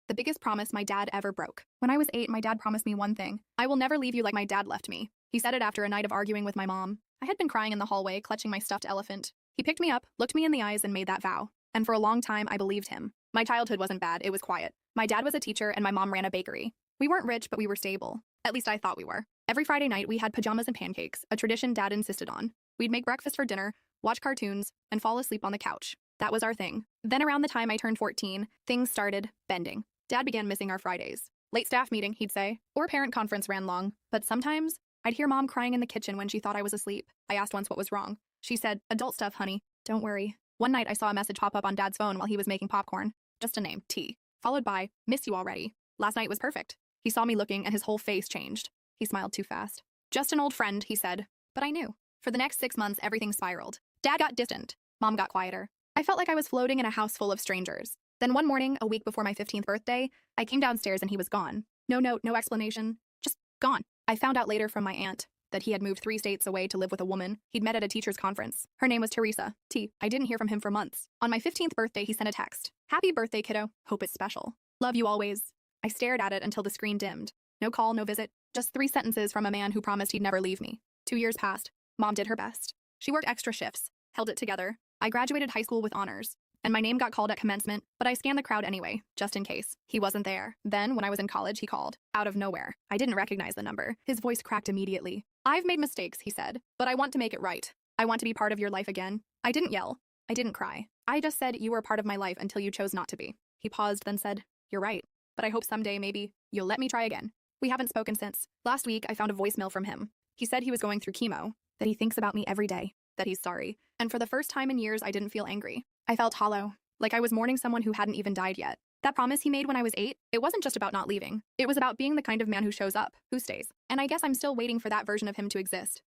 The biggest promise my dad ever broke. When I was 8, my dad promised me one thing: I will never leave you like my dad left me. He said it after a night of arguing with my mom. I had been crying in the hallway, clutching my stuffed elephant. He picked me up, looked me in the eyes, and made that vow. And for a long time, I believed him. My childhood wasn't bad, it was quiet. My dad was a teacher, and my mom ran a bakery. We weren't rich, but we were stable. At least I thought we were. Every Friday night, we had pajamas and pancakes, a tradition Dad insisted on. We'd make breakfast for dinner, watch cartoons, and fall asleep on the couch. That was our thing. Then around the time I turned 14, things started bending. Dad began missing our Fridays. Late staff meeting, he'd say, or parent conference ran long. But sometimes, I'd hear Mom crying in the kitchen when she thought I was asleep. I asked once what was wrong. She said, "Adult stuff, honey. Don't worry." One night, I saw a message pop up on Dad's phone while he was making popcorn. Just a name, T. Followed by, "Miss you already. Last night was perfect." He saw me looking and his whole face changed. He smiled too fast. "Just an old friend," he said. But I knew. For the next 6 months, everything spiraled. Dad got distant. Mom got quieter. I felt like I was floating in a house full of strangers. Then one morning, a week before my 15th birthday, I came downstairs and he was gone. No note, no explanation. Just gone. I found out later from my aunt that he had moved 3 states away to live with a woman he'd met at a teacher's conference. Her name was Teresa. I didn't hear from him for months. On my 15th birthday, he sent a text. "Happy birthday, kiddo. Hope it's special. Love you always." I stared at it until the screen dimmed. No call, no visit. Just 3 sentences from a man who promised he'd never leave me. 2 years passed. Mom did her best. She worked extra shifts, held it together. I graduated high school with honors, and my name got called at commencement, but I scanned the crowd anyway, just in case. He wasn't there. Then, when I was in college, he called. Out of nowhere. I didn't recognize the number. His voice cracked immediately. "I've made mistakes," he said, "but I want to make it right. I want to be part of your life again." I didn't yell. I didn't cry. I just said, "You were part of my life until you chose not to be." He paused, then said, "You're right, but I hope someday, maybe, you'll let me try again." We haven't spoken since. Last week, I found a voicemail from him. He said he was going through chemo, that he thinks about me every day, that he's sorry. And for the first time in years, I didn't feel angry. I felt hollow, like I was mourning someone who hadn't even died yet. That promise he made when I was 8, it wasn't just about not leaving. It was about being the kind of man who shows up, who stays. And I guess I'm still waiting for that version of him to exist.